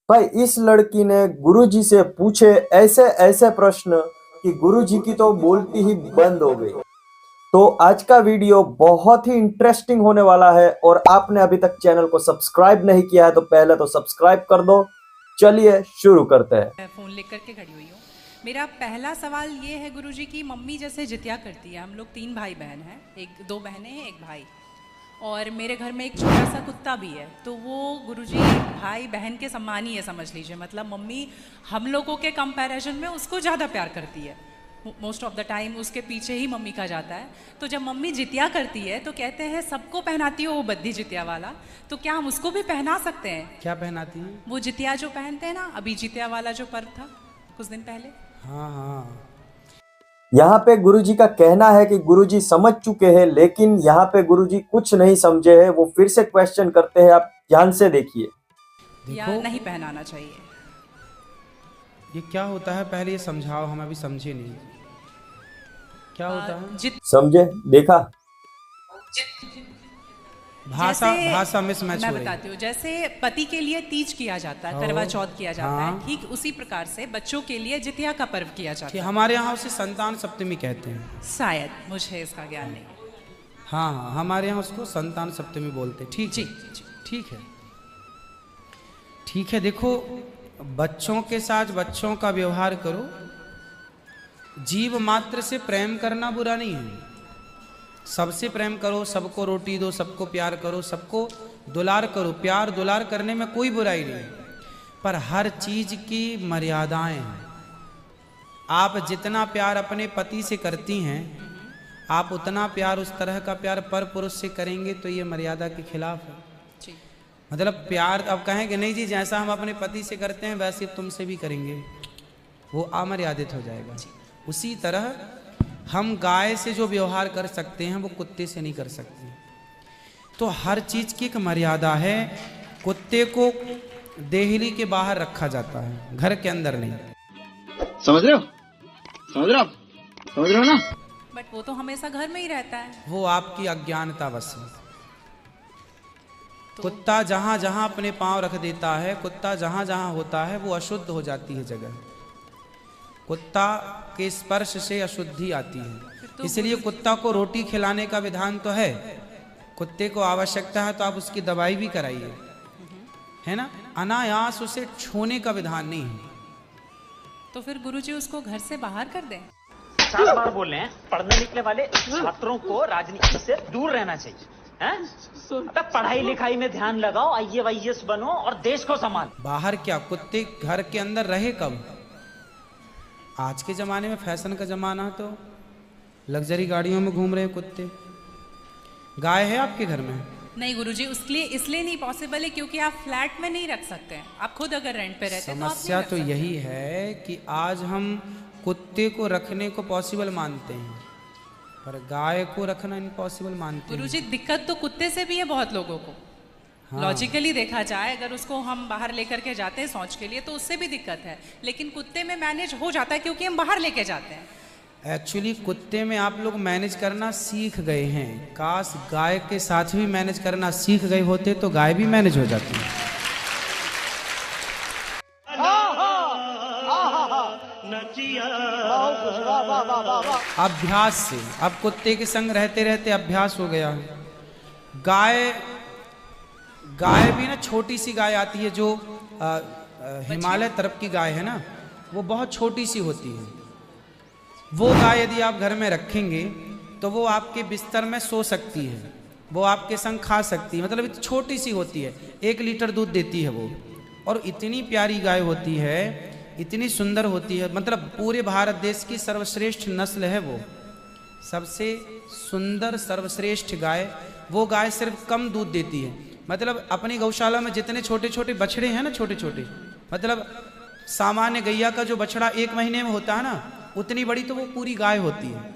भाई इस लड़की ने गुरुजी से पूछे ऐसे ऐसे प्रश्न कि गुरुजी की तो बोलती ही बंद हो गई। तो आज का वीडियो बहुत ही इंटरेस्टिंग होने वाला है और आपने अभी तक चैनल को सब्सक्राइब नहीं किया है तो पहले तो सब्सक्राइब कर दो। चलिए शुरू करते हैं। मैं फ़ोन लेकर के खड़ी हुई हूँ। मेरा पहला सवाल ये है गुरुजी की मम्मी जैसे जितिया करती है, हम लोग 3 भाई बहन हैं, एक 2 बहनें हैं, 1 भाई, और मेरे घर में एक छोटा सा कुत्ता भी है। तो वो गुरुजी भाई बहन के समान ही है, समझ लीजिए। मतलब मम्मी हम लोगों के कंपैरिजन में उसको ज़्यादा प्यार करती है। मोस्ट ऑफ द टाइम उसके पीछे ही मम्मी का जाता है। तो जब मम्मी जितिया करती है तो कहते हैं सबको पहनाती हो वो बद्दी जितिया वाला, तो क्या हम उसको भी पहना सकते हैं? क्या पहनाती हैं? वो जितिया जो पहनते हैं ना, अभी जितिया वाला जो पर्व था कुछ दिन पहले। हाँ हाँ। यहाँ पे गुरुजी का कहना है कि गुरुजी समझ चुके हैं, लेकिन यहाँ पे गुरुजी कुछ नहीं समझे हैं। वो फिर से क्वेश्चन करते हैं, आप ध्यान से देखिए। या नहीं पहनाना चाहिए? ये क्या होता है, पहले ये समझाओ, हम अभी समझे नहीं। क्या होता है? समझे? देखा? भाषा मिसमैच मैं हो रही। बताती हूँ। जैसे पति के लिए तीज किया जाता है, करवा चौथ किया जाता है, हाँ। ठीक उसी प्रकार से बच्चों के लिए जितिया का पर्व किया जाता कि है। हमारे यहाँ उसे संतान सप्तमी कहते हैं। शायद, मुझे इसका ज्ञान नहीं। हाँ हाँ, हमारे यहाँ उसको संतान सप्तमी बोलते हैं। ठीक जी है, जी। ठीक है, ठीक है। देखो, बच्चों के साथ बच्चों का व्यवहार करो। जीव मात्र से प्रेम करना बुरा नहीं है। सबसे प्रेम करो, सबको रोटी दो, सबको प्यार करो, सबको दुलार करो। प्यार दुलार करने में कोई बुराई नहीं, पर हर चीज की मर्यादाएं हैं। आप जितना प्यार अपने पति से करती हैं, आप उतना प्यार, उस तरह का प्यार पर पुरुष से करेंगे तो ये मर्यादा के खिलाफ है। जी। मतलब प्यार अब कहेंगे नहीं जी, जैसा हम अपने पति से करते हैं वैसे तुमसे भी करेंगे, वो अमर्यादित हो जाएगा। उसी तरह हम गाय से जो व्यवहार कर सकते हैं वो कुत्ते से नहीं कर सकते। तो हर चीज की एक मर्यादा है। कुत्ते को देहली के बाहर रखा जाता है, घर के अंदर नहीं। समझ रहे हो? समझ रहे हो? समझ रहे हो ना? बट वो तो हमेशा घर में ही रहता है। वो आपकी अज्ञानता बस है। कुत्ता जहां जहां अपने पांव रख देता है, कुत्ता जहां जहां होता है, वो अशुद्ध हो जाती है जगह। कुत्ता के स्पर्श से अशुद्धि आती है। इसलिए कुत्ता को रोटी खिलाने का विधान तो है। कुत्ते को आवश्यकता है तो आप उसकी दवाई भी कराइए, है ना। अनायास उसे छूने का विधान नहीं है। तो फिर गुरुजी उसको घर से बाहर कर दें। 4 बार बोल रहे हैं, पढ़ने निकले वाले छात्रों को राजनीति से दूर रहना चाहिए, हैं? तब पढ़ाई लिखाई में ध्यान लगाओ, IAS बनो और देश को संभालो। बाहर क्या, कुत्ते घर के अंदर रहे कब? आज के जमाने में फैशन का जमाना है तो लग्जरी गाड़ियों में घूम रहे कुत्ते। गाय है आपके घर में? नहीं गुरुजी, उसके लिए इसलिए नहीं पॉसिबल है क्योंकि आप फ्लैट में नहीं रख सकते हैं। आप खुद अगर रेंट पे रहते हैं तो आप नहीं समस्या रख तो सकते। यही है कि आज हम कुत्ते को रखने को पॉसिबल मानते हैं, पर गाय को रखना इम्पॉसिबल मानते हैं। गुरुजी दिक्कत तो कुत्ते से भी है बहुत लोगों को। हाँ। लॉजिकली देखा जाए, अगर उसको हम बाहर लेकर के जाते हैं शौच के लिए तो उससे भी दिक्कत है, लेकिन कुत्ते में मैनेज हो जाता है क्योंकि हम बाहर लेके जाते हैं। एक्चुअली कुत्ते में आप लोग मैनेज करना सीख गए हैं। काश गाय के साथ भी मैनेज करना सीख गए होते तो गाय भी मैनेज हो जाती है। अभ्यास से, अब कुत्ते के संग रहते रहते अभ्यास हो गया। गाय भी ना, छोटी सी गाय आती है जो हिमालय तरफ की गाय है ना, वो बहुत छोटी सी होती है। वो गाय यदि आप घर में रखेंगे तो वो आपके बिस्तर में सो सकती है, वो आपके संग खा सकती है। मतलब इतनी छोटी सी होती है, 1 लीटर दूध देती है वो, और इतनी प्यारी गाय होती है, इतनी सुंदर होती है। मतलब पूरे भारत देश की सर्वश्रेष्ठ नस्ल है वो, सबसे सुंदर सर्वश्रेष्ठ गाय। वो गाय सिर्फ कम दूध देती है। मतलब अपनी गौशाला में जितने छोटे छोटे बछड़े हैं ना, छोटे छोटे, मतलब सामान्य गैया का जो बछड़ा 1 महीने में होता है ना, उतनी बड़ी तो वो पूरी गाय होती है।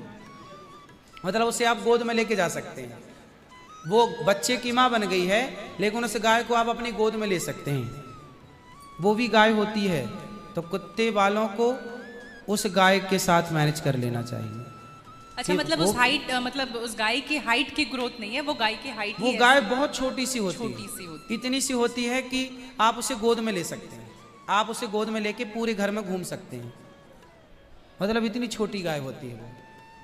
मतलब उसे आप गोद में लेके जा सकते हैं। वो बच्चे की माँ बन गई है, लेकिन उस गाय को आप अपनी गोद में ले सकते हैं, वो भी गाय होती है। तो कुत्ते वालों को उस गाय के साथ मैनेज कर लेना चाहिए। अच्छा, मतलब उस हाइट, मतलब उस गाय की हाइट की ग्रोथ नहीं है, वो गाय की हाइट वो गाय बहुत छोटी सी होती है, छोटी सी होती इतनी सी होती है कि आप उसे गोद में ले सकते हैं। आप उसे गोद में लेके पूरे घर में घूम सकते हैं। मतलब इतनी छोटी गाय होती है वो।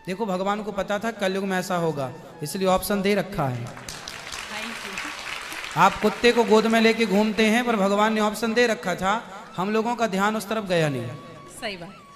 देखो भगवान को पता था कलयुग में ऐसा होगा, इसलिए ऑप्शन दे रखा है। Thank you. आप कुत्ते को गोद में लेके घूमते हैं, पर भगवान ने ऑप्शन दे रखा था, हम लोगों का ध्यान उस तरफ गया नहीं। सही बात।